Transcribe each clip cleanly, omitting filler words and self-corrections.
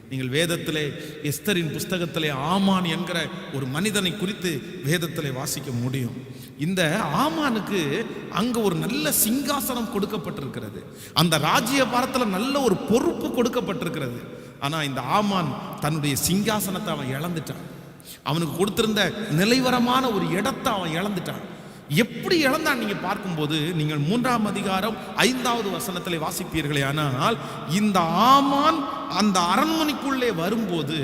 நீங்கள் வேதத்திலே எஸ்தரின் புஸ்தகத்திலே ஆமான் என்கிற ஒரு மனிதனை குறித்து வேதத்திலே வாசிக்க முடியும். இந்த ஆமானுக்கு அங்க ஒரு நல்ல சிங்காசனம் கொடுக்கப்பட்டிருக்கிறது. அந்த ராஜ்யபாரத்தில் நல்ல ஒரு பொறுப்பு கொடுக்கப்பட்டிருக்கிறது. ஆனா இந்த ஆமான் தன்னுடைய சிங்காசனத்தை அவன் இழந்துட்டான். அவனுக்கு கொடுத்திருந்த நிலைவரமான ஒரு இடத்தை அவன் இழந்துட்டான். எப்படி இழந்தான் நீங்க பார்க்கும்போது, நீங்கள் 3ஆம் அதிகாரம் 5வது வசனத்திலே வாசிப்பீர்களே ஆனால், இந்த ஆமான் அந்த அரண்மனைக்குள்ளே வரும்போது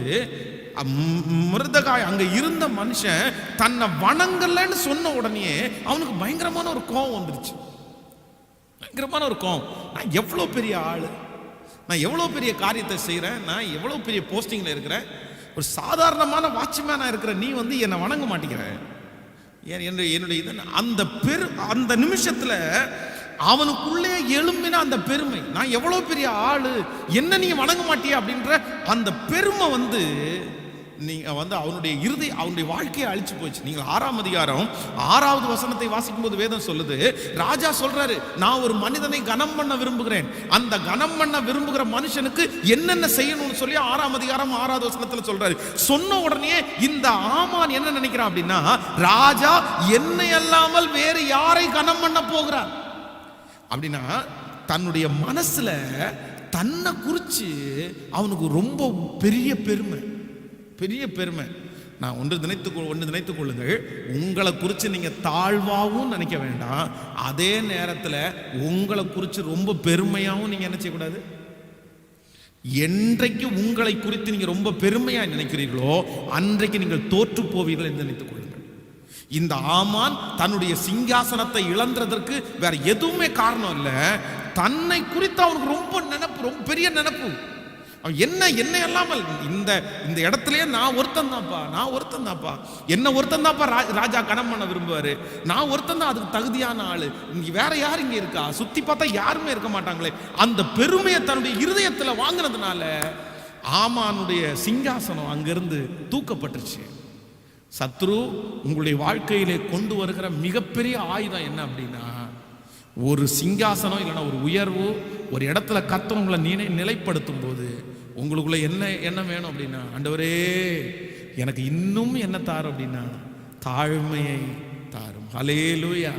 மிருதகாய் அங்க இருந்த மனுஷன் தன்னை வணங்கலன்னு சொன்ன உடனே அவனுக்கு பயங்கரமான ஒரு கோபம் வந்துருச்சு. பயங்கரமான ஒரு கோபம். நான் எவ்வளவு பெரிய ஆளு, நான் எவ்வளவு பெரிய காரியத்தை செய்யறேன், நான் எவ்வளவு பெரிய போஸ்டிங்ல இருக்கிறேன், ஒரு சாதாரணமான வாட்ச்மேனா இருக்கிற நீ என்னை வணங்க மாட்டேங்கிற. என்னுடைய அந்த நிமிஷத்துல அவனுக்குள்ளே எழும்பின அந்த பெருமை, நான் எவ்வளவு பெரிய ஆளு, என்ன நீ வணங்க மாட்டியா அப்படின்ற அந்த பெருமை நீங்க அவனுடைய வாழ்க்கையை அழிச்சு போச்சு. நீங்கள் 6ஆம் அதிகாரம் 6வது வசனத்தை வாசிக்கும் போது வேதம் சொல்லுது, ராஜா சொல்றாரு, நான் ஒரு மனிதனை கனம் பண்ண விரும்புகிறேன், அந்த கனம் பண்ண விரும்புகிற மனுஷனுக்கு என்னென்ன செய்யணும்னு சொல்லி 6ஆம் அதிகாரம் 6வது வசனத்துல சொல்றாரு. சொன்ன உடனே இந்த ஆமான் என்ன நினைக்கிறான் அப்படின்னா, ராஜா என்னை அல்லாமல் வேறு யாரை கனம் பண்ண போகிறார் அப்படின்னா, தன்னுடைய மனசுல தன்னை குறிச்சு அவனுக்கு ரொம்ப பெரிய பெருமை. நான் ஒன்று நினைத்துக் கொள்ளுங்கள், உங்களை குறித்து நீங்க தாழ்வாகவும் நினைக்க வேண்டாம், அதே நேரத்தில் உங்களை குறித்து ரொம்ப பெருமையாகவும் நீங்க என்ன செய்யக்கூடாது. என்றைக்கு உங்களை குறித்து நீங்க ரொம்ப பெருமையா நினைக்கிறீர்களோ அன்றைக்கு நீங்கள் தோற்று போவீர்கள் என்று நினைத்துக் கொள்ளுங்கள். இந்த ஆமான் தன்னுடைய சிங்காசனத்தை இழந்ததற்கு வேற எதுவுமே காரணம் இல்லை, தன்னை குறித்து அவனுக்கு ரொம்ப பெரிய நினைப்பு. என்ன இல்லாமல் இந்த இடத்துலயே நான் ஒருத்தன் தான்ப்பா, என்ன ஒருத்தன் தான்ப்பா ராஜா கனம் பண்ண விரும்புவாரு, நான் ஒருத்தன் தான் அதுக்கு தகுதியான ஆளு, இங்க வேற யார் இங்க இருக்கா, சுத்தி பார்த்தா யாருமே இருக்க மாட்டாங்களே. அந்த பெருமையை தன்னுடைய இருதயத்துல வாங்கினதுனால ஆமானுடைய சிங்காசனம் அங்கிருந்து தூக்கப்பட்டுருச்சு. சத்ரு உங்களுடைய வாழ்க்கையிலே கொண்டு வருகிற மிகப்பெரிய ஆயுதம் என்ன அப்படின்னா, ஒரு சிங்காசனம் இல்லைன்னா ஒரு உயர்வு, ஒரு இடத்துல கர்த்தர் உங்களை நிலைப்படுத்தும் போது உங்களுக்குள்ள என்ன வேணும் அப்படின்னா, ஆண்டவரே எனக்கு இன்னும் என்ன தாரும் அப்படின்னா, தாழ்மையை தாரும். ஹல்லேலூயா.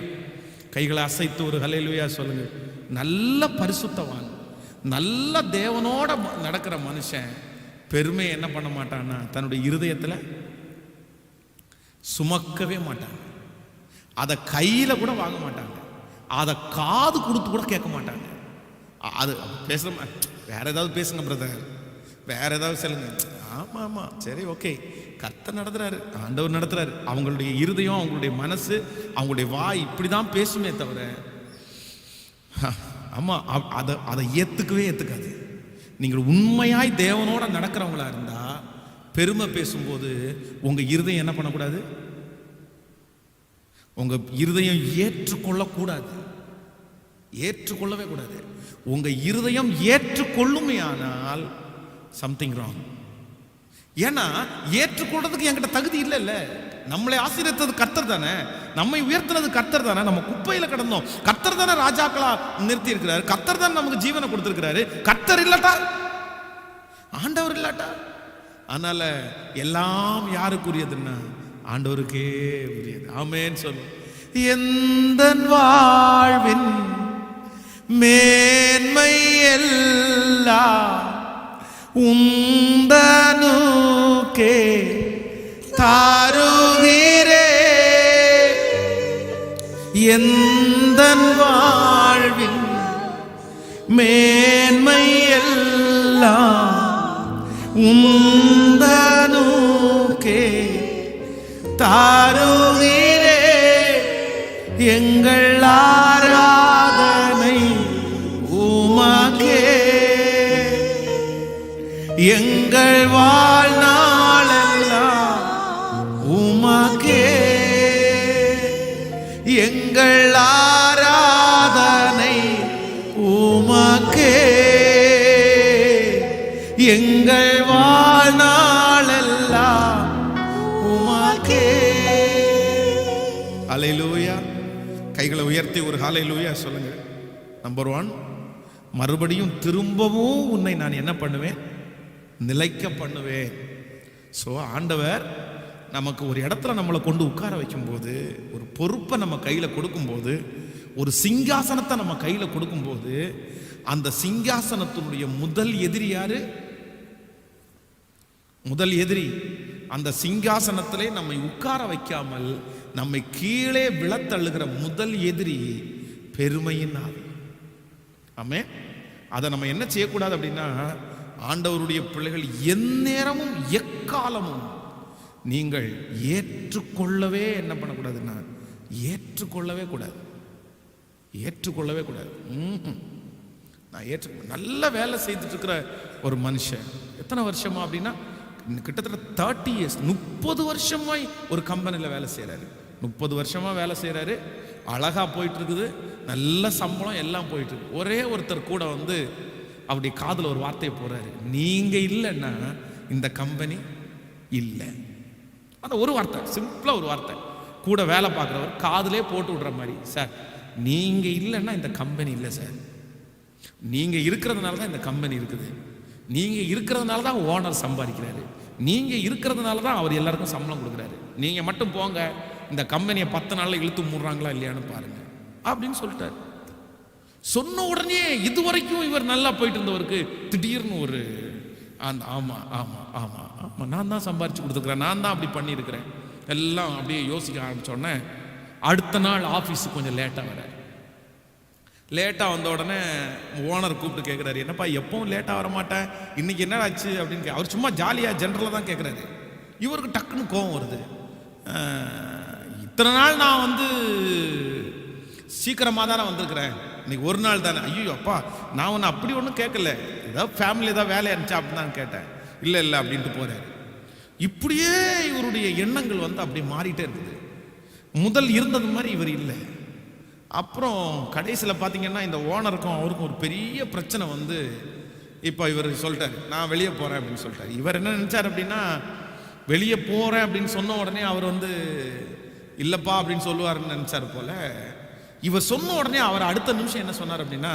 கைகளை அசைத்து ஒரு ஹல்லேலூயா சொல்லுங்க. நல்ல பரிசுத்தவான், நல்ல தேவனோட நடக்கிற மனுஷன் பெருமை என்ன பண்ண மாட்டான்னா, தன்னுடைய இருதயத்துல சுமக்கவே மாட்டாங்க, அதை கையில கூட வாங்க மாட்டாங்க, அதை காது கொடுத்து கூட கேட்க மாட்டாங்க. அது பேசுற வேற ஏதாவது பேசுங்க பிரதர், வேற ஏதாவது சொல்லுங்க, ஆமா சரி ஓகே, கர்த்தர் நடத்துறாரு, ஆண்டவர் நடத்துறாரு. அவங்களுடைய இருதயம், அவங்களுடைய மனசு, அவங்களுடைய வாய் இப்படிதான் பேசுமே தவிர ஆமா அதை ஏத்துக்காது. நீங்கள் உண்மையாய் தேவனோட நடக்கிறவங்களா இருந்தா பெருமை பேசும்போது உங்க இருதயம் என்ன பண்ணக்கூடாது, உங்க இருதயம் ஏற்றுக்கொள்ளவே கூடாது. உங்க இருதயம் ஏற்றுக்கொள்ளுமே ஆனால் சம்திங் ராங். ஏன்னா ஏற்றுக்கொள்றதுக்கு என்கிட்ட தகுதி இல்ல. நம்மளை ஆசீர்வதித்தது கர்த்தர் தானே, நம்மை உயர்த்தினது கர்த்தர் தானே, நம்ம குப்பையில கிடந்தோம், கர்த்தர் தானே ராஜாக்களா நிறுத்தி இருக்கிறாரு, கர்த்தர் தான் நமக்கு ஜீவனை கொடுத்திருக்கிறாரு. கர்த்தர் இல்லாட்டா, ஆண்டவர் இல்லாட்டா, அதனால எல்லாம் யாருக்குரியதுன்னா ஆண்டவருக்கே உரியது. ஆமென் சொல்லு. எந்த வாழ்வின் மேன்மை எல்லாம் உந்தனுக்கே தாருகிறே, எந்த வாழ்வின் மேன்மை எல்லாம் உந்தனுக்கே தாருகிறே, எங்கள் ஆராதனை உமக்கே, எங்கள் வாழ்நாளெல்லாம் உமக்கே, எங்கள் ஆராதனை உமக்கே, எங்கள் வாழ்நாளெல்லாம் உமக்கே. ஹல்லேலூயா. கைகளை உயர்த்தி ஒரு ஹல்லேலூயா சொல்லுங்க. நம்பர் 1, மறுபடியும் திரும்பவும் உன்னை நான் என்ன பண்ணுவேன், நிலைக்க பண்ணுவேன். ஸோ ஆண்டவர் நமக்கு ஒரு இடத்துல நம்மளை கொண்டு உட்கார வைக்கும்போது, ஒரு பொறுப்பை நம்ம கையில் கொடுக்கும்போது, ஒரு சிங்காசனத்தை நம்ம கையில் கொடுக்கும்போது, அந்த சிங்காசனத்தினுடைய முதல் எதிரி யாரு? முதல் எதிரி அந்த சிங்காசனத்திலே நம்மை உட்கார வைக்காமல் நம்மை கீழே விழத்தள்ளுகிற முதல் எதிரி பெருமையின் ஆவி. ஆமென். அதை நம்ம என்ன செய்யக்கூடாது அப்படின்னா, ஆண்டவருடைய பிள்ளைகள் எந்நேரமும் எக்காலமும் நீங்கள் ஏற்றுக்கொள்ளவே என்ன பண்ணக்கூடாதுன்னா, ஏற்றுக்கொள்ளவே கூடாது. ஏற்றுக்கொள்ளவே கூடாது. நான் நல்ல வேலை செய்துட்டு இருக்கிற ஒரு மனுஷன் எத்தனை வருஷமா அப்படின்னா, கிட்டத்தட்ட 30 years 30 வருஷமாய் ஒரு கம்பெனியில் வேலை செய்கிறாரு. 30 வருஷமா வேலை செய்கிறாரு. அழகா போயிட்டு இருக்குது, நல்ல சம்பளம் எல்லாம் போயிட்டு இருக்கு. ஒரே ஒருத்தர் கூட வந்து அப்படி காதில் ஒரு வார்த்தையை போறாரு, நீங்க இல்லைன்னா இந்த கம்பெனி இல்லை. அந்த ஒரு வார்த்தை, சிம்பிளா ஒரு வார்த்தை, கூட வேலை பார்க்குறவர் காதிலே போட்டு விடுற மாதிரி, சார் நீங்க இல்லைன்னா இந்த கம்பெனி இல்லை சார், நீங்க இருக்கிறதுனால தான் இந்த கம்பெனி இருக்குது, நீங்க இருக்கிறதுனால தான் ஓனர் சம்பாதிக்கிறாரு, நீங்க இருக்கிறதுனால தான் அவர் எல்லாருக்கும் சம்பளம் கொடுக்குறாரு, நீங்க மட்டும் போங்க, இந்த கம்பெனியை 10 நாள்ல இழுத்து மூடுறாங்களா இல்லையான்னு பாருங்க அப்படின்னு சொல்லிட்டாரு. சொன்ன உடனே இதுவரைக்கும் இவர் நல்லா போயிட்டு இருந்தவருக்கு திடீர்னு ஒரு ஆமா ஆமா ஆமா ஆமா நான் தான் சம்பாரிச்சு கொடுத்துருக்கிறேன், நான் தான் அப்படி பண்ணியிருக்கிறேன் எல்லாம் அப்படியே யோசிக்க ஆரம்பிச்சோடனே அடுத்த நாள் ஆஃபீஸுக்கு கொஞ்சம் லேட்டாக வர்றாரு. லேட்டாக வந்த உடனே ஓனர் கூப்பிட்டு கேட்குறாரு, என்னப்பா எப்பவும் லேட்டாக வர மாட்டேன், இன்னைக்கு என்ன ஆச்சு அப்படின்னு. அவர் சும்மா ஜாலியாக ஜென்ரலாக தான் கேட்குறாரு. இவருக்கு டக்குன்னு கோபம் வருது. இத்தனை நாள் நான் வந்து சீக்கிரமாக தானே வந்திருக்கிறேன், இன்னைக்கு ஒரு நாள் தானே, ஐயோ அப்பா நான் ஒன்று அப்படி ஒன்றும் கேட்கல, ஏதாவது ஃபேமிலி ஏதாவது வேலையாக இருந்துச்சா அப்படின்னு தான் கேட்டேன், இல்லை இல்லை அப்படின்ட்டு போகிறாரு. இப்படியே இவருடைய எண்ணங்கள் வந்து அப்படி மாறிட்டே இருக்குது. முதல் இருந்தது மாதிரி இவர் இல்லை. அப்புறம் கடைசியில் பார்த்தீங்கன்னா இந்த ஓனருக்கும் அவருக்கும் ஒரு பெரிய பிரச்சனை வந்து, இப்போ இவர் சொல்லிட்டார் நான் வெளியே போகிறேன் அப்படின்னு சொல்லிட்டார். இவர் என்ன நினச்சார் அப்படின்னா, வெளியே போகிறேன் அப்படின்னு சொன்ன உடனே அவர் வந்து இல்லைப்பா அப்படின்னு சொல்லுவாருன்னு நினச்சார் போல. இவர் சொன்ன உடனே அவர் அடுத்த நிமிஷம் என்ன சொன்னார் அப்படின்னா,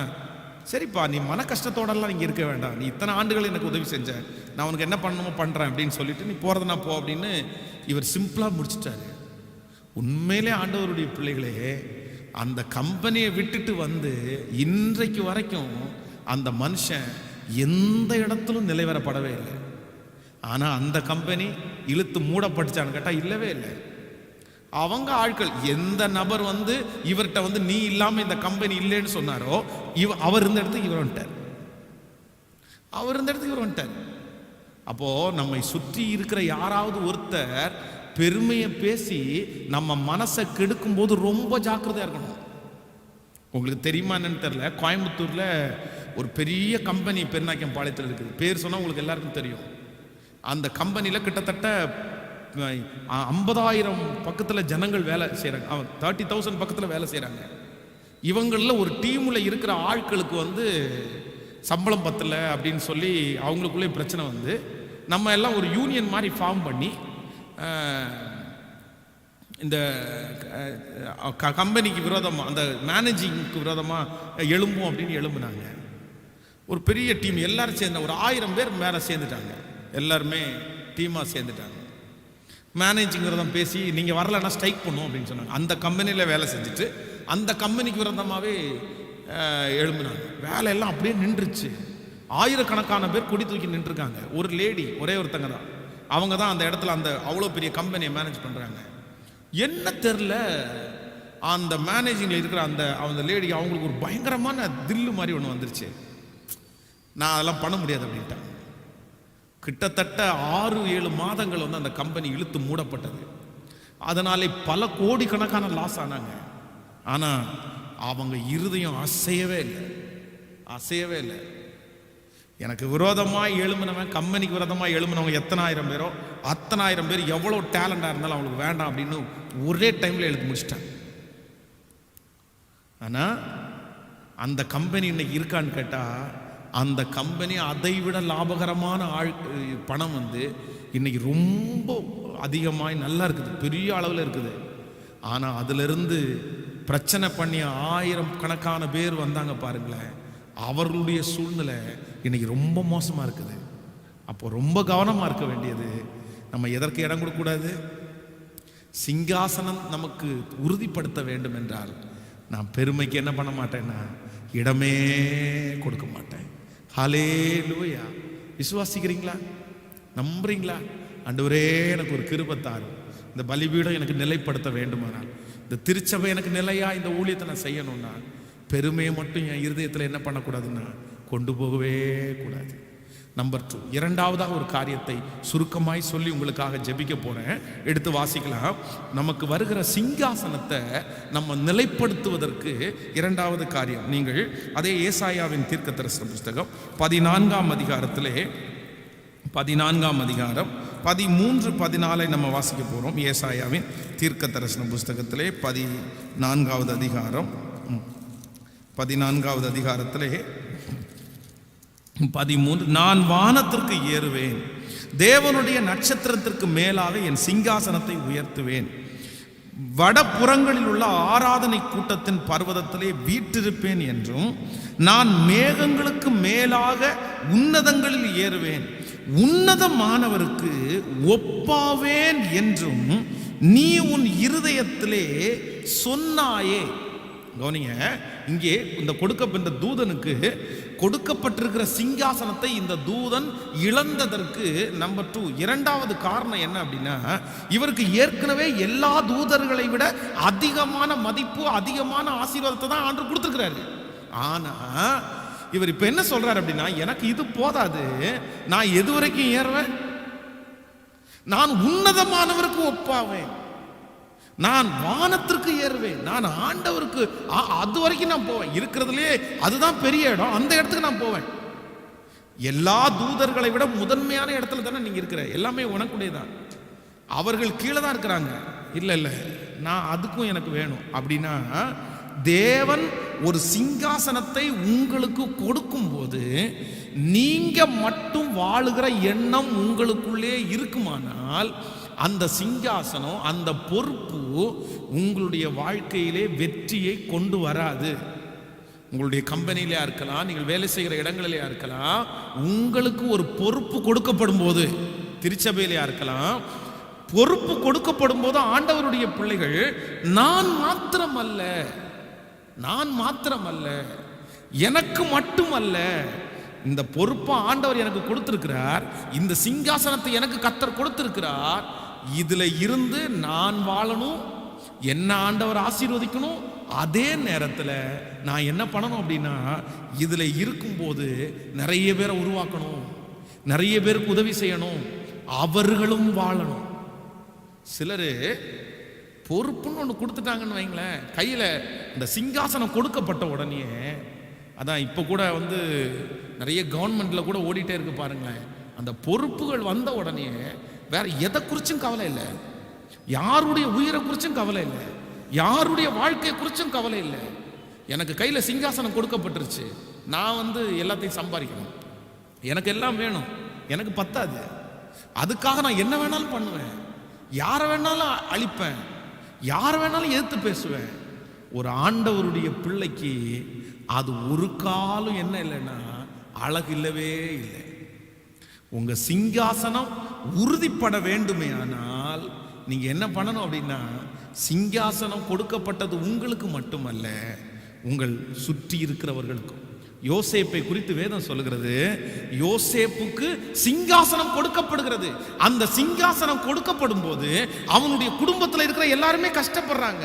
சரிப்பா நீ மன கஷ்டத்தோடலாம் நீங்கள் இருக்க வேண்டாம், நீ இத்தனை ஆண்டுகள் எனக்கு உதவி செஞ்ச, நான் உனக்கு என்ன பண்ணணுமோ பண்ணுறேன் அப்படின்னு சொல்லிட்டு நீ போகிறதுனா போ அப்படின்னு இவர் சிம்பிளாக முடிச்சிட்டாரு. உண்மையிலே ஆண்டவருடைய பிள்ளைகளே, அந்த கம்பெனியை விட்டுட்டு வந்து இன்றைக்கு வரைக்கும் அந்த மனுஷன் எந்த இடத்திலும் நிலைவரப்படவே இல்லை. ஆனால் அந்த கம்பெனி இழுத்து மூடப்பட்டுச்சான்னு கேட்டால் இல்லவே இல்லை. அவங்க ஆட்கள், எந்த நபர் வந்து இவர்கிட்ட வந்து நீ இல்லாமல் இந்த கம்பெனி இல்லைன்னு சொன்னாரோ, அவர் இருந்த இடத்துக்கு இவர் வந்துட்டார், அவர் இருந்த இடத்துக்கு இவர் வந்துட்டார். அப்போ நம்மை சுற்றி இருக்கிற யாராவது ஒருத்தர் பெருமையை பேசி நம்ம மனசை கெடுக்கும் போது ரொம்ப ஜாக்கிரதையா இருக்கணும். உங்களுக்கு தெரியுமா என்னன்னு தெரியல, கோயம்புத்தூர்ல ஒரு பெரிய கம்பெனி பெருநாயக்கம் பாளையத்தில் இருக்குது. பேர் சொன்னா உங்களுக்கு எல்லாருக்கும் தெரியும். அந்த கம்பெனியில் கிட்டத்தட்ட 50,000 பக்கத்தில் ஜனங்கள் வேலை செய்கிறாங்க, 30,000 பக்கத்தில் வேலை செய்கிறாங்க. இவங்களில் ஒரு டீமில் இருக்கிற ஆட்களுக்கு வந்து சம்பளம் பத்தலை அப்படின்னு சொல்லி அவங்களுக்குள்ளே பிரச்சனை வந்து, நம்ம எல்லாம் ஒரு யூனியன் மாதிரி ஃபார்ம் பண்ணி இந்த கம்பெனிக்கு விரோதமாக, அந்த மேனேஜிங்க்கு விரோதமாக எழும்பும் அப்படின்னு எழும்புனாங்க. ஒரு பெரிய டீம் எல்லாரும் சேர்ந்த ஒரு 1000 பேர் மேலே சேர்ந்துட்டாங்க, எல்லாருமே டீமாக சேர்ந்துட்டாங்க. மேனேஜிங் விரோதம் பேசி நீங்கள் வரலைன்னா ஸ்ட்ரைக் பண்ணுவோம் அப்படின்னு சொன்னாங்க. அந்த கம்பெனியில் வேலை செஞ்சுட்டு அந்த கம்பெனிக்கு விரோதமாகவே எழும்புனாங்க. வேலையெல்லாம் அப்படியே நின்றுச்சு. 1000கணக்கான பேர் கொடி தூக்கி நின்றுருக்காங்க. ஒரு லேடி, ஒரே ஒருத்தங்க தான், அவங்க தான் அந்த இடத்துல அந்த அவ்வளோ பெரிய கம்பெனியை மேனேஜ் பண்ணுறாங்க. என்ன தெரில, அந்த மேனேஜிங்கில் இருக்கிற அந்த லேடி அவங்களுக்கு ஒரு பயங்கரமான தில்லு மாதிரி ஒன்று வந்துருச்சு. நான் அதெல்லாம் பண்ண முடியாது அப்படின்ட்டாங்க. கிட்டத்தட்ட 6-7 மாதங்கள் வந்து அந்த கம்பெனி இழுத்து மூடப்பட்டது. அதனாலே பல கோடிக்கணக்கான லாஸ் ஆனாங்க. ஆனால் அவங்க இருதயம் அசையவே இல்லை, அசையவே இல்லை. எனக்கு விரோதமாக எழும்பினவன், கம்பெனிக்கு விரோதமாக எழும்பினவங்க எத்தனை ஆயிரம் பேரோ அத்தனை ஆயிரம் பேர் எவ்வளோ டேலண்டாக இருந்தாலும் அவங்களுக்கு வேண்டாம் அப்படின்னு ஒரே டைமில் எழுதி முடிச்சிட்டாங்க. ஆனால் அந்த கம்பெனி இன்னைக்கு இருக்கான்னு கேட்டால், அந்த கம்பெனி அதை விட லாபகரமான பணம் வந்து இன்னைக்கு ரொம்ப அதிகமாக நல்லா இருக்குது, பெரிய அளவில் இருக்குது. ஆனால் அதிலிருந்து பிரச்சனை பண்ணி 1000கணக்கான பேர் வந்தாங்க பாருங்களேன், அவர்களுடைய சூழ்நிலை இன்னைக்கு ரொம்ப மோசமாக இருக்குது. அப்போ ரொம்ப கவனமாக இருக்க வேண்டியது, நம்ம எதற்கு இடம் கொடுக்கக்கூடாது. சிங்காசனம் நமக்கு உறுதிப்படுத்த வேண்டும் என்றால் நான் பெருமைக்கு என்ன பண்ண மாட்டேன்னா இடமே கொடுக்க மாட்டேன். ஹல்லேலூயா. விசுவாசிக்கிறீங்களா? நம்புறீங்களா? ஆண்டவரே எனக்கு ஒரு கிருபை தாரும், இந்த பலிபீடம் எனக்கு நிலைப்படுத்த வேண்டுமானால், இந்த திருச்சபை எனக்கு நிலையா இந்த ஊழியத்தை நான் செய்யணும்னா பெருமையை மட்டும் என் இருதயத்தில் என்ன பண்ணக்கூடாதுன்னா கொண்டு போகவே கூடாது. நம்பர் 2, இரண்டாவதாக ஒரு காரியத்தை சுருக்கமாய் சொல்லி உங்களுக்காக ஜெபிக்க போறேன். எடுத்து வாசிக்கலாம். நமக்கு வருகிற சிங்காசனத்தை நம்ம நிலைப்படுத்துவதற்கு இரண்டாவது காரியம், நீங்கள் அதே ஏசாயாவின் தீர்க்கதரிசன புஸ்தகம் 14ஆம் அதிகாரத்திலே 14ஆம் அதிகாரம் 13, 14 நம்ம வாசிக்க போறோம். ஏசாயாவின் தீர்க்கதரிசன புஸ்தகத்திலே 14ஆவது அதிகாரம் 14ஆவது அதிகாரத்திலே 13, நான் வானத்திற்கு ஏறுவேன், தேவனுடைய நட்சத்திரத்திற்கு மேலாக என் சிங்காசனத்தை உயர்த்துவேன், வடபுறங்களில் உள்ள ஆராதனை கூட்டத்தின் பர்வதத்திலே வீற்றிருப்பேன் என்றும், நான் மேகங்களுக்கு மேலாக உன்னதங்களில் ஏறுவேன், உன்னதமானவருக்கு ஒப்பாவேன் என்றும் நீ உன் இருதயத்திலே சொன்னாயே. கவனிங்க, இங்கே இந்த தூதனுக்கு கொடுக்கப்பட்டிருக்கிற சிங்காசனத்தை இந்த தூதன் இழந்ததற்கு நம்பர் 2 இரண்டாவது காரணம் என்ன அப்படின்னா, இவருக்கு ஏற்கனவே எல்லா தூதர்களை விட அதிகமான மதிப்பு, அதிகமான ஆசீர்வாதத்தை தான் ஆண்டவர் கொடுத்திருக்கிறாரு. ஆனா இவர் இப்ப என்ன சொல்றாரு அப்படின்னா, எனக்கு இது போதாது, நான் எது வரைக்கும் ஏறுவேன்? நான் உன்னதமானவருக்கு ஒப்பாவேன், நான் வானத்திற்கு ஏறுவேன், நான் ஆண்டவருக்கு அது வரைக்கும் நான் போவேன். இருக்கிறதுலே அதுதான் பெரிய இடம், அந்த இடத்துக்கு நான் போவேன். எல்லா தூதர்களை விட முதன்மையான இடத்துல தானே நீங்க இருக்கிற, எல்லாமே உனக்குடையதான். அவர்கள் கீழே தான் இருக்கிறாங்க. இல்ல நான் அதுக்கும் எனக்கு வேணும் அப்படின்னா, தேவன் ஒரு சிங்காசனத்தை உங்களுக்கு கொடுக்கும் போது நீங்க மட்டும் வாழுகிற எண்ணம் உங்களுக்குள்ளே இருக்குமானால் அந்த சிங்காசனம், அந்த பொறுப்பு உங்களுடைய வாழ்க்கையிலே வெற்றியை கொண்டு வராது. உங்களுடைய கம்பெனியிலே இருக்கலாம், நீங்கள் வேலை செய்கிற இடங்களிலே இருக்கலாம், உங்களுக்கு ஒரு பொறுப்பு கொடுக்கப்படும் போது, திருச்சபையிலே இருக்கலாம், பொறுப்பு கொடுக்கப்படும் போது ஆண்டவருடைய பிள்ளைகள் நான் மாத்திரமல்ல, எனக்கு மட்டுமல்ல, இந்த பொறுப்பை ஆண்டவர் எனக்கு கொடுத்திருக்கிறார், இந்த சிங்காசனத்தை எனக்கு கர்த்தர் கொடுத்திருக்கிறார், இதுல இருந்து நான் வாழணும், என்ன ஆண்டவர் ஆசீர்வதிக்கணும். அதே நேரத்தில் நான் என்ன பண்ணணும் அப்படின்னா, இதுல இருக்கும்போது நிறைய பேரை உருவாக்கணும், நிறைய பேருக்கு உதவி செய்யணும், அவர்களும் வாழணும். சிலர் பொறுப்புன்னு ஒன்று கொடுத்துட்டாங்கன்னு வைங்களேன், கையில் இந்த சிங்காசனம் கொடுக்கப்பட்ட உடனே, அதான் இப்போ கூட நிறைய கவர்மெண்ட்ல கூட ஓடிட்டே இருக்கு பாருங்களேன், அந்த பொறுப்புகள் வந்த உடனே வேற எதை குறிச்சும் கவலை இல்லை, யாருடைய உயிரை குறிச்சும் கவலை இல்லை, யாருடைய வாழ்க்கையை குறிச்சும் கவலை இல்லை. எனக்கு கையில் சிங்காசனம் கொடுக்கப்பட்டுருச்சு, நான் எல்லாத்தையும் சம்பாதிக்கணும், எனக்கு எல்லாம் வேணும், எனக்கு பத்தாது, அதுக்காக நான் என்ன வேணாலும் பண்ணுவேன், யாரை வேணாலும் அழிப்பேன், யாரை வேணாலும் எதிர்த்து பேசுவேன். ஒரு ஆண்டவருடைய பிள்ளைக்கு அது ஒரு காலம் என்ன இல்லைன்னா அழகு இல்லவே இல்லை. உங்க சிங்காசனம் உறுதிப்பட வேண்டுமே ஆனால் நீங்க என்ன பண்ணணும் அப்படின்னா, சிங்காசனம் கொடுக்கப்பட்டது உங்களுக்கு மட்டுமல்ல, உங்கள் சுற்றி இருக்கிறவர்களுக்கும். யோசேப்பை குறித்து வேதம் சொல்லுகிறது, யோசேப்புக்கு சிங்காசனம் கொடுக்கப்படுகிறது. அந்த சிங்காசனம் கொடுக்கப்படும் போது அவனுடைய குடும்பத்தில் இருக்கிற எல்லாருமே கஷ்டப்படுறாங்க,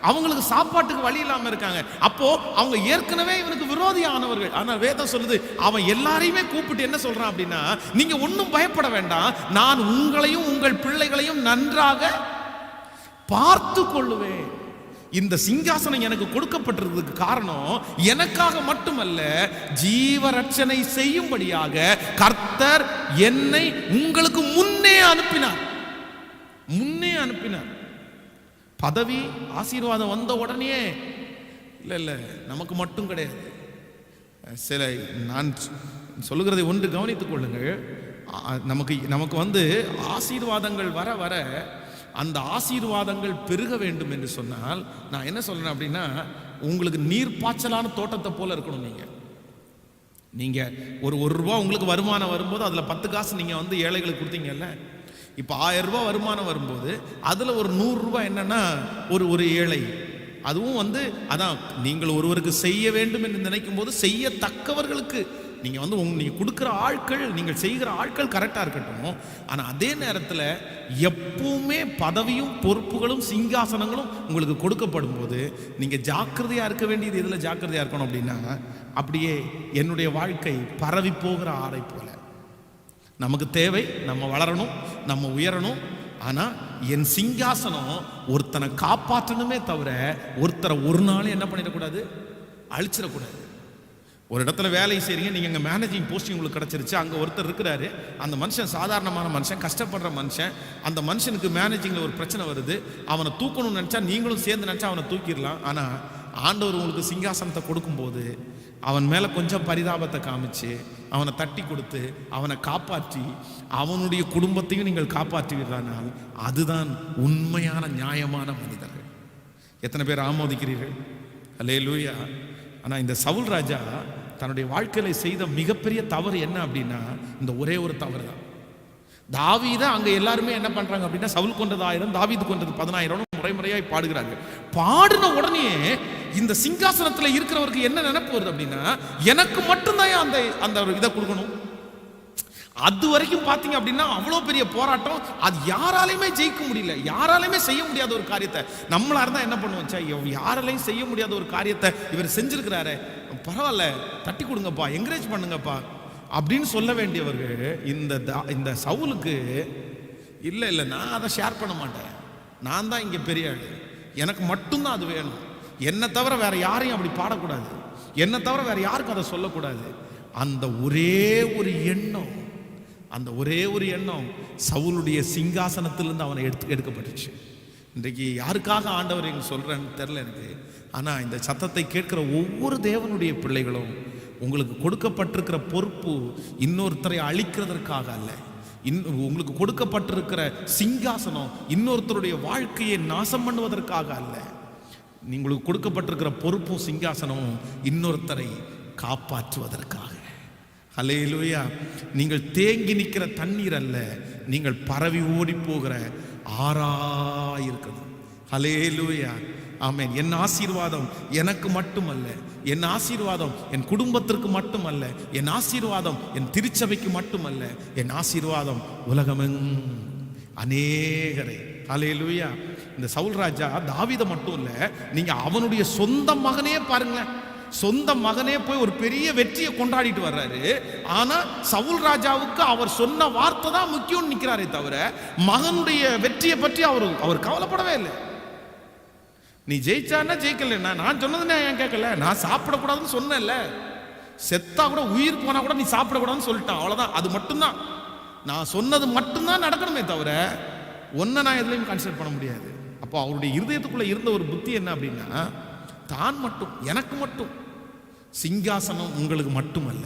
அவங்களுக்கு சாப்பாட்டுக்கு வழி இல்லாம இருக்காங்க. அப்போ அவங்க ஏற்கனவே இவனுக்கு விரோதியானவர்கள். ஆனால் வேதம் சொல்லுது, அவன் எல்லாரையுமே கூப்பிட்டு என்ன சொல்றான் அப்படின்னா, நீங்க ஒன்றும் பயப்பட வேண்டாம், நான் உங்களையும் உங்கள் பிள்ளைகளையும் நன்றாக பார்த்து கொள்ளுவேன். இந்த சிங்காசனம் எனக்கு கொடுக்கப்பட்டிருக்கிறதுக்கு காரணம் எனக்காக மட்டுமல்ல, ஜீவரட்சணை செய்யும்படியாக கர்த்தர் என்னை உங்களுக்கு முன்னே அனுப்பினார். பதவி ஆசீர்வாதம் வந்த உடனே இல்ல நமக்கு மட்டும் கிடையாது. சில நான் சொல்லுகிறதை ஒன்று கவனித்துக் கொள்ளுங்கள். நமக்கு ஆசீர்வாதங்கள் வர வர அந்த ஆசீர்வாதங்கள் பெருக வேண்டும் என்று சொன்னால் நான் என்ன சொல்றேன் அப்படின்னா, உங்களுக்கு நீர் பாய்ச்சலான தோட்டத்தை போல இருக்கணும். நீங்க நீங்கள் ஒரு ரூபா உங்களுக்கு வருமானம் வரும்போது அதில் 10 காசு நீங்கள் வந்து ஏழைகளுக்கு கொடுத்தீங்கல்ல. இப்போ 1000 ரூபா வருமானம் வரும்போது அதில் ஒரு 100 ரூபா என்னன்னா ஒரு ஏழை. அதுவும் வந்து அதான், நீங்கள் ஒருவருக்கு செய்ய வேண்டும் என்று நினைக்கும் போது செய்யத்தக்கவர்களுக்கு நீங்கள் வந்து நீங்கள் கொடுக்குற ஆட்கள், நீங்கள் செய்கிற ஆட்கள் கரெக்டாக இருக்கட்டும். ஆனால் அதே நேரத்தில் எப்பவுமே பதவியும் பொறுப்புகளும் சிங்காசனங்களும் உங்களுக்கு கொடுக்கப்படும் போது நீங்கள் ஜாக்கிரதையாக இருக்க வேண்டியது எதில் ஜாக்கிரதையாக இருக்கணும் அப்படின்னா, அப்படியே என்னுடைய வாழ்க்கை பரவி போகிற ஆடை போல. நமக்கு தேவை நம்ம வளரணும், நம்ம உயரணும். ஆனால் என் சிங்காசனம் ஒருத்தனை காப்பாற்றணுமே தவிர ஒருத்தரை ஒரு நாள் என்ன பண்ணிடக்கூடாது, அழிச்சிடக்கூடாது. ஒரு இடத்துல வேலை செய்றீங்க, நீங்கள் அங்கே மேனேஜிங் போஸ்டிங் உங்களுக்கு கிடச்சிருச்சு. அங்கே ஒருத்தர் இருக்கிறாரு, அந்த மனுஷன் சாதாரணமான மனுஷன், கஷ்டப்படுற மனுஷன். அந்த மனுஷனுக்கு மேனேஜிங்கில் ஒரு பிரச்சனை வருது. அவனை தூக்கணும்னு நினச்சா நீங்களும் சேர்ந்து நினச்சா அவனை தூக்கிடலாம். ஆனால் ஆண்டவர் உங்களுக்கு சிங்காசனத்தை கொடுக்கும்போது அவன் மேலே கொஞ்சம் பரிதாபத்தை காமிச்சு அவனை தட்டி கொடுத்து அவனை காப்பாற்றி அவனுடைய குடும்பத்தையும் நீங்கள் காப்பாற்றுவீர்களானால் அதுதான் உண்மையான நியாயமான மனிதர்கள். எத்தனை பேர் ஆமோதிக்கிறீர்கள்? அல்லேலூயா. ஆனால் இந்த சவுல் ராஜா தன்னுடைய வாழ்க்கையில செய்த மிகப்பெரிய தவறு என்ன அப்படின்னா, இந்த ஒரே ஒரு தவறு தான். தாவீதை அங்க எல்லாருமே என்ன பண்றாங்க அப்படின்னா, சவுல் கொண்டது 1000, தாவீது கொண்டது 10,000 முறைமுறையாய் பாடுகிறாங்க. பாடின உடனே இந்த சிங்காசனத்துல இருக்கிறவருக்கு என்ன நினைப்பு வருது அப்படின்னா, எனக்கு மட்டும்தான் அந்த அந்த இதை கொடுக்கணும். அது வரைக்கும் பாத்தீங்க அப்படின்னா அவ்வளவு பெரிய போராட்டம். அது யாராலையுமே ஜெயிக்க முடியல, யாராலையுமே செய்ய முடியாத ஒரு காரியத்தை நம்மளா இருந்தா என்ன பண்ணுவோம், யாராலையும் செய்ய முடியாத ஒரு காரியத்தை இவர் செஞ்சிருக்கிறாரு, பரவாயில்ல தட்டி கொடுங்கப்பா, என்கரேஜ் பண்ணுங்கப்பா அப்படின்னு சொல்ல வேண்டியவர்கள் இந்த சவுலுக்கு இல்லை நான் அதை ஷேர் பண்ண மாட்டேன், நான் தான் இங்கே பெரிய ஆள், எனக்கு மட்டும்தான் அது வேணும், என்னை தவிர வேற யாரையும் அப்படி பாடக்கூடாது, என்னை தவிர வேற யாருக்கும் அதை சொல்லக்கூடாது. அந்த ஒரே ஒரு எண்ணம் சவுலுடைய சிங்காசனத்திலிருந்து அவனை எடுக்கப்பட்டுச்சு. இன்றைக்கு யாருக்காக ஆண்டவர் எங்க சொல்றேன்னு தெரியல எனக்கு. ஆனா இந்த சத்தத்தை கேட்கிற ஒவ்வொரு தேவனுடைய பிள்ளைகளும் உங்களுக்கு கொடுக்கப்பட்டிருக்கிற பொறுப்பு இன்னொருத்தரை அழிக்கிறதற்காக அல்ல. உங்களுக்கு கொடுக்கப்பட்டிருக்கிற சிங்காசனம் இன்னொருத்தருடைய வாழ்க்கையை நாசம் பண்ணுவதற்காக அல்ல. உங்களுக்கு கொடுக்கப்பட்டிருக்கிற பொறுப்பும் சிங்காசனமும் இன்னொருத்தரை காப்பாற்றுவதற்காக. ஹல்லேலூயா. நீங்கள் தேங்கி நிற்கிற தண்ணீர் அல்ல, நீங்கள் பரவி ஓடி போகிற ஆறாயிருக்கணும். ஹல்லேலூயா. ஆமென். என் ஆசீர்வாதம் எனக்கு மட்டுமல்ல, என் ஆசீர்வாதம் என் குடும்பத்திற்கு மட்டுமல்ல, என் ஆசீர்வாதம் என் திருச்சபைக்கு மட்டுமல்ல, என் ஆசீர்வாதம் உலகமெங்கும் அநேகரை. ஹல்லேலூயா. இந்த சவுல் ராஜா தாவீதை மட்டும் இல்ல, நீங்க அவனுடைய சொந்த மகனே பாருங்களேன், சொந்த மகனே போய் ஒரு பெரிய வெற்றியை கொண்டாடிட்டு வர்றாரு. ஆனா சவுல் ராஜாவுக்கு அவர் சொன்ன வார்த்தை தான் முக்கியம் நிற்கிறாரே தவிர மகனுடைய வெற்றியை பற்றி அவர் கவலைப்படவே இல்லை. நீ ஜெயிச்சான்னா ஜெயிக்கலன்னா, நான் சொன்னதுன்னா ஏன் கேட்கல, நான் சாப்பிடக்கூடாதுன்னு சொன்னேன்ல, செத்தா கூட உயிர் போனா கூட நீ சாப்பிடக்கூடாதுன்னு சொல்லிட்டான், அவ்வளவுதான். அது மட்டும்தான் நான் சொன்னது மட்டும்தான் நடக்கணுமே தவிர ஒன்றை நான் எதுலையும் கன்சிடர் பண்ண முடியாது. அப்போ அவருடைய இருதயத்துக்குள்ள இருந்த ஒரு புத்தி என்ன அப்படின்னா, தான் மட்டும், எனக்கு மட்டும் சிங்காசனம் உங்களுக்கு மட்டுமல்ல,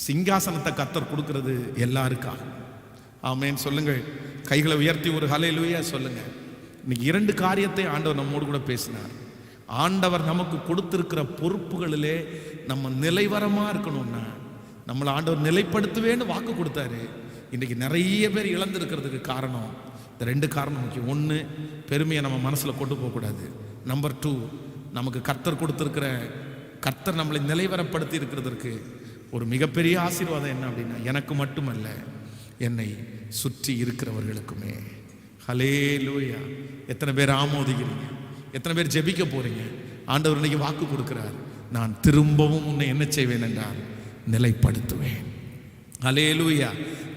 சிங்காசனத்தை கர்த்தர் கொடுக்கிறது எல்லாருக்காக. ஆமென் சொல்லுங்கள். கைகளை உயர்த்தி ஒரு ஹல்லேலூயா சொல்லுங்க. இன்னைக்கு 2 காரியத்தை ஆண்டவர் நம்மோடு கூட பேசினார். ஆண்டவர் நமக்கு கொடுத்திருக்கிற பொறுப்புகளிலே நம்ம நிலைவரமா இருக்கணும்னா நம்மளை ஆண்டவர் நிலைப்படுத்துவேன்னு வாக்கு கொடுத்தாரு. இன்னைக்கு நிறைய பேர் இழந்திருக்கிறதுக்கு காரணம் இந்த 2 காரணம் முக்கியம். 1, பெருமையை நம்ம மனசுல கொண்டு போகக்கூடாது. நம்பர் 2, நமக்கு கர்த்தர் நம்மளை நிலைவரப்படுத்தி இருக்கிறதற்கு ஒரு மிகப்பெரிய ஆசீர்வாதம் என்ன அப்படின்னா, எனக்கு மட்டுமல்ல என்னை சுற்றி இருக்கிறவர்களுக்குமே. ஹல்லேலூயா. எத்தனை பேர் ஆமோதிக்கிறீங்க? எத்தனை பேர் ஜெபிக்க போறீங்க? ஆண்டவர் இன்னைக்கு வாக்கு கொடுக்கிறார், நான் திரும்பவும் உன்னை என்ன செய்வேன் என்றால் நிலைப்படுத்துவேன். ஹல்லேலூயா.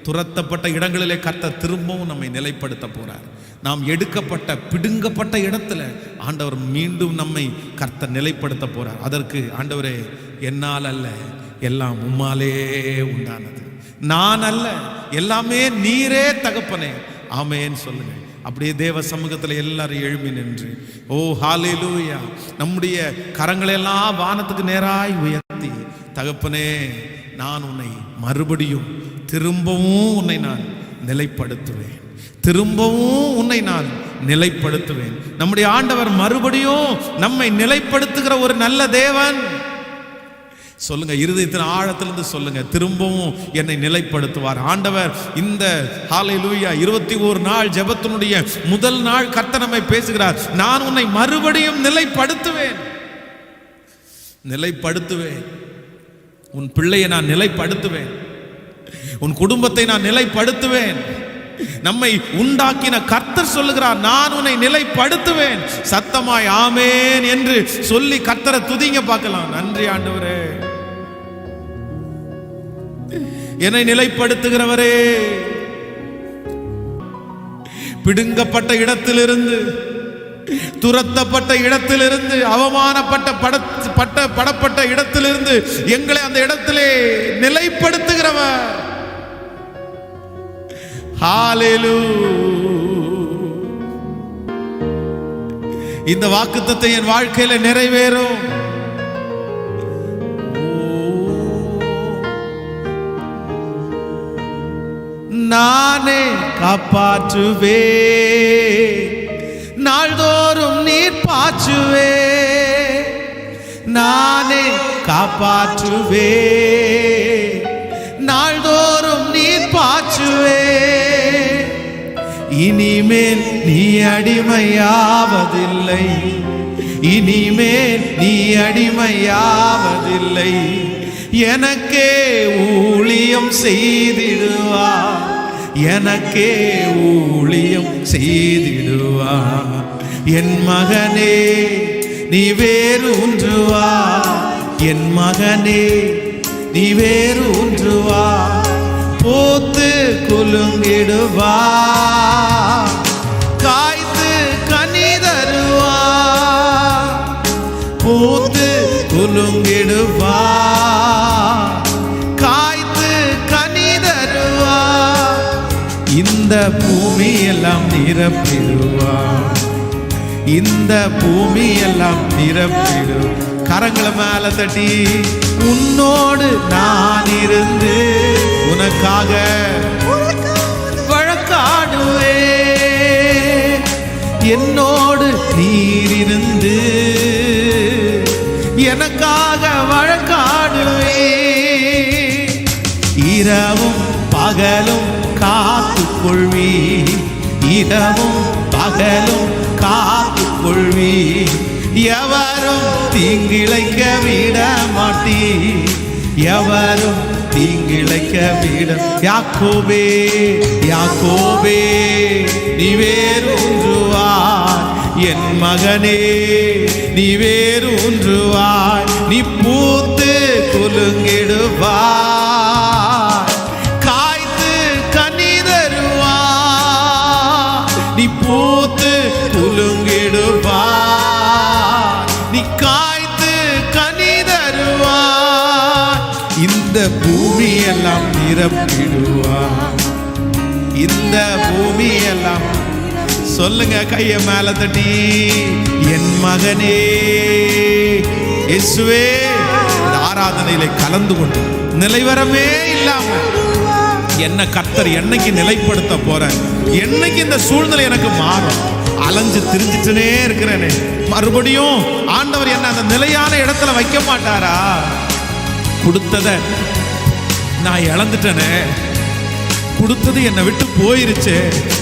துரத்தப்பட்ட இடங்களிலே கர்த்தர் திரும்பவும் நம்மை நிலைப்படுத்த போறார். நாம் எடுக்கப்பட்ட பிடுங்கப்பட்ட இடத்துல ஆண்டவர் மீண்டும் நம்மை கர்த்தர் நிலைப்படுத்த போறார். அதற்கு ஆண்டவரே, என்னால் அல்ல, எல்லாம் உம்மாலே உண்டானது, நான் அல்ல, எல்லாமே நீரே தகப்பனே. ஆமென் சொல்லுங்க. அப்படியே தேவ சமூகத்தில் எல்லாரும் எழும்பி நின்று ஓ ஹல்லேலூயா நம்முடைய கரங்களை எல்லாம் வானத்துக்கு நேராய் உயர்த்தி, தகப்பனே நான் உன்னை மறுபடியும் திரும்பவும் உன்னை நான் நிலைப்படுத்துவேன், திரும்பவும் உன்னை நான் நிலைப்படுத்துவேன். நம்முடைய ஆண்டவர் மறுபடியும் நம்மை நிலைப்படுத்துகிற ஒரு நல்ல தேவன். சொல்லுங்க, இருதயத்தின் ஆழத்திலிருந்து சொல்லுங்க, திரும்பவும் என்னை நிலைப்படுத்துவார் ஆண்டவர். இந்த ஹல்லேலூயா 21 நாள் ஜெபத்தினுடைய முதல் நாள் கர்த்தர் நம்மை பேசுகிறார். நான் உன்னை மறுபடியும் நிலைப்படுத்துவேன், நிலைப்படுத்துவேன். உன் பிள்ளையை நான் நிலைப்படுத்துவேன், உன் குடும்பத்தை நான் நிலைப்படுத்துவேன். நம்மை உண்டாக்கின கர்த்தர் சொல்லுகிறார், நான் உன்னை நிலைப்படுத்துவேன். சத்தமாய் ஆமென் என்று சொல்லி கர்த்தரை துதிங்க பார்க்கலாம். நன்றி ஆண்டவரே, என்னை நிலைப்படுத்துகிறவரே. பிடுங்கப்பட்ட இடத்திலிருந்து, துரத்தப்பட்ட இடத்திலிருந்து, படப்பட்ட இடத்திலிருந்து எங்களை அந்த இடத்திலே நிலைப்படுத்துகிறவர். ஹல்லேலூயா. இந்த வாக்குத்தத்தம் என் வாழ்க்கையில நிறைவேறும். நானே காப்பாற்றுவே, நாள்தோறும் நீர் பாய்ச்சுவே. நானே காப்பாற்றுவே, நாள்தோறும் நீர் பாய்ச்சுவே. இனிமேல் நீ அடிமையாவதில்லை, இனிமேல் நீ அடிமையாவதில்லை. எனக்கே ஊழியம் செய்திடுவா, எனக்கே ஊழியம் செய்திடுவா. என் மகனே நீ வேறு ஒன்றுவா, என் மகனே நீ வேறு ஒன்றுவா. பூத்து குலுங்கிடுவா, காய்த்து கனி தருவா. பூத்து குலுங்கிடுவா, காய்த்து கனி தருவா. இந்த பூமி எல்லாம் நிரப்பிடுவா, இந்த பூமி எல்லாம் நிரப்பிடு. கரங்களை மேல தட்டி, உன்னோடு நான் இருந்து உனக்காக வழக்காடுவே. என்னோடு நீர் இருந்து எனக்காக வழக்காடுவே. இரவும் பகலும் காத்துக்கொள்வி, இரவும் பகலும் காத்துக்கொள்வி. எவரும் தீங்கிழைக்க விட மாட்டீ, எவரும் தீங்கிழைக்க விட. யாக்கோபே யாக்கோபே நீ வேறு ஒன்றுவாய், என் மகனே நீ வேறு ஒன்றுவாய். நீ பூத்து குலுங்கிடுவாய், காய்த்து கனி தருவாய். நீ பூத்து குலுங்கிடுவாய், நீ காய்த்து கனி தருவாய். இந்த பூமி எல்லாம் நிரப்பிடுவாய், இந்த பூமி எல்லாம். சொல்லுங்க கைய மேல தட்டி, என் மகனே. இயேசுவே, இந்த ஆராதனையிலே கலந்து கொண்டு நிலைவரமே இல்லாம என்ன கர்த்தர் என்னைக்கு நிலைப்படுத்த போற, என்னைக்கு இந்த சூழ்நிலை எனக்கு மாறும். அலைஞ்சு திரிஞ்சிட்டுனே இருக்கிறேனே, மறுபடியும் ஆண்டவர் என்ன அந்த நிலையான இடத்துல வைக்க மாட்டாரா? கொடுத்தத நான் இழந்துட்டேனே, கொடுத்தது என்னை விட்டு போயிருச்சு,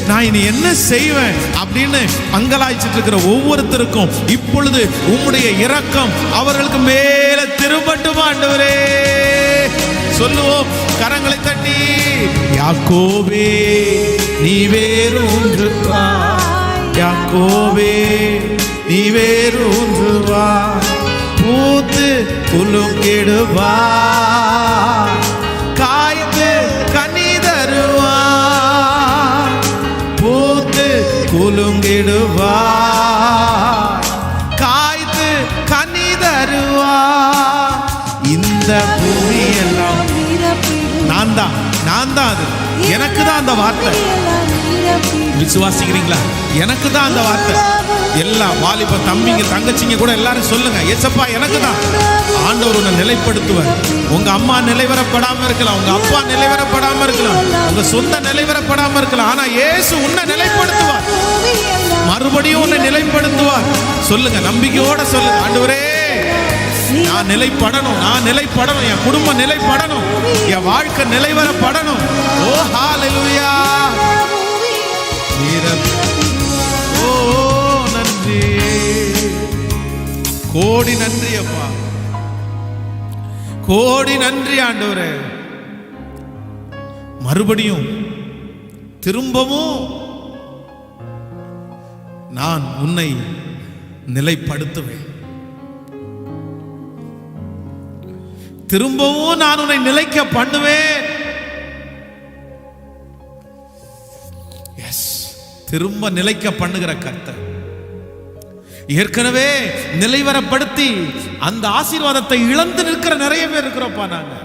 நான் இனி என்ன செய்வேன் அப்படின்னு அங்கலாய்ச்சிட்டு இருக்கிற ஒவ்வொருத்தருக்கும் இப்பொழுது உம்முடைய இரக்கம் அவர்களுக்கு மேல திரும்பட்டும் ஆண்டவரே. சொல்லுவோம் கரங்களை தட்டி, யாக்கோபே நீ வேறு ஒன்றுவாய், யாக்கோபே நீ வேறு ஒன்றுவாய். பூத்து குலுங்கிடுவாய், காய்த்து கனி தருவாய். பூத்து குலுங்கிடுவாய், காய்த்து கனி தருவாய். இந்த பூமி எல்லாம் நான் தான், நான் தான். அது எனக்கு தான் அந்த வார்த்தை. விசுவாசிக்கிறீங்களா? எனக்கு தான் அந்த வார்த்தை. எல்லா வாலிப தம்பிங்க தங்கச்சிங்க கூட எல்லாரும் சொல்லுங்க, ஏசப்பா எனக்கு தான். ஆண்டவர் உன்னை நிலைப்படுத்துவார். உங்க அம்மா நிலைவரப்படாம இருக்கலாம், உங்க அப்பா நிலைவரப்படாம இருக்கலாம், உங்க சொந்த நிலைவரப்படாம இருக்கலாம், ஆனா இயேசு உன்னை நிலைப்படுத்துவார், மறுபடியும் உன்னை நிலைப்படுத்துவார். சொல்லுங்க, நம்பிக்கையோட சொல்லுங்க, ஆண்டவரே நான் நிலைப்படணும், நான் நிலைப்படணும், என் குடும்பம் நிலைப்படணும், என் வாழ்க்கை நிலைவரப்படணும். ஓ ஹalleluya. ஓ நன்றி, கோடி நன்றி அப்பா, கோடி நன்றி ஆண்டவரே. மறுபடியும் திரும்பவும் நான் உன்னை நிலைப்படுத்துவேன், திரும்பவும் நான் உன்னை நிலைக்க பண்ணுவேன். எஸ், திரும்ப நிலைக்க பண்ணுகிற கர்த்தர். ஏற்கனவே நிலைவரப்படுத்தி அந்த ஆசீர்வாதத்தை இழந்து நிற்கிற நிறைய பேர் இருக்கிறோம்ப்பா. நாங்க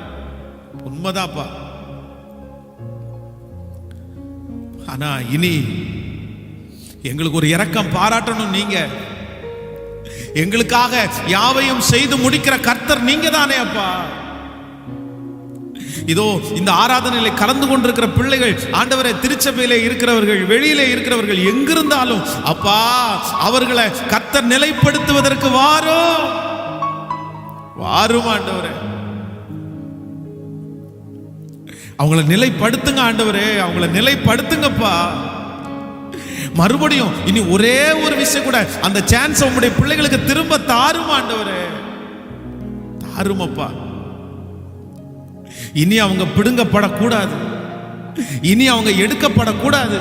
உண்மைதாப்பா. ஆனா இனி எங்களுக்கு ஒரு இரக்கம் பாராட்டணும். நீங்க எங்களுக்காக யாவையும் செய்து முடிக்கிற கர்த்தர் நீங்க தானே அப்பா. இதோ இந்த ஆராதனையில கலந்து கொண்டிருக்கிற பிள்ளைகள் ஆண்டவரே, திருச்சபையிலே இருக்கிறவர்கள், வெளியிலே இருக்கிறவர்கள், எங்கிருந்தாலும் அப்பா அவர்களை கர்த்தர் நிலைப்படுத்துவதற்கு வாரும், வாரும் ஆண்டவரே. அவங்கள நிலைப்படுத்துங்க ஆண்டவரே, அவங்கள நிலைப்படுத்துங்கப்பா. மறுபடியும் இனி ஒரே ஒரு விஷயம் கூட, அந்த சான்ஸ் உங்களுடைய பிள்ளைகளுக்கு திரும்ப தாரும் ஆண்டவரே, தாருமப்பா. இனி அவங்க பிடுங்கப்படக்கூடாது, இனி அவங்க எடுக்கப்படக்கூடாது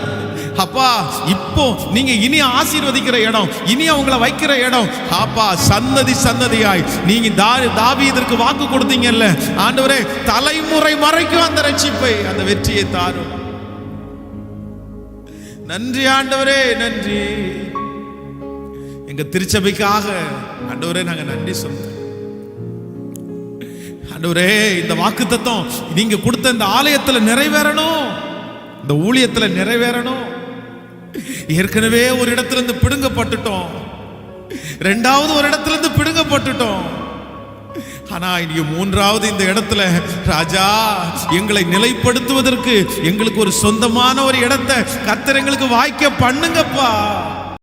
அப்பா. இப்போ நீங்க இனி ஆசீர்வதிக்கிற இடம், இனி அவங்கள வைக்கிற இடம் அப்பா, சந்ததி சந்ததியாய் நீங்க தாவீதுக்கு வாக்கு கொடுத்தீங்கல்ல ஆண்டவரே, தலைமுறை வரைக்கும் அந்த ரட்சிப்பை, அந்த வெற்றியை தாரும். நன்றி ஆண்டவரே, நன்றி. எங்க திருச்சபைக்காக ஆண்டவரே நாங்க நன்றி சொல்றோம் ஆண்டவரே. இந்த வாக்குத்தத்தம் நீங்க கொடுத்த இந்த ஆலயத்துல நிறைவேறணும், இந்த ஊழியத்துல நிறைவேறணும். ஏற்கனவே ஒரு இடத்துல இருந்து பிடுங்கப்பட்டுட்டோம், இரண்டாவது ஒரு இடத்துல இருந்து பிடுங்கப்பட்டுட்டோம். ஆனா இங்க மூன்றாவது இந்த இடத்துல ராஜா எங்களை நிலைப்படுத்துவதற்கு எங்களுக்கு ஒரு சொந்தமான ஒரு இடத்தை கர்த்தர் எங்களுக்கு வாய்க்க பண்ணுங்கப்பா.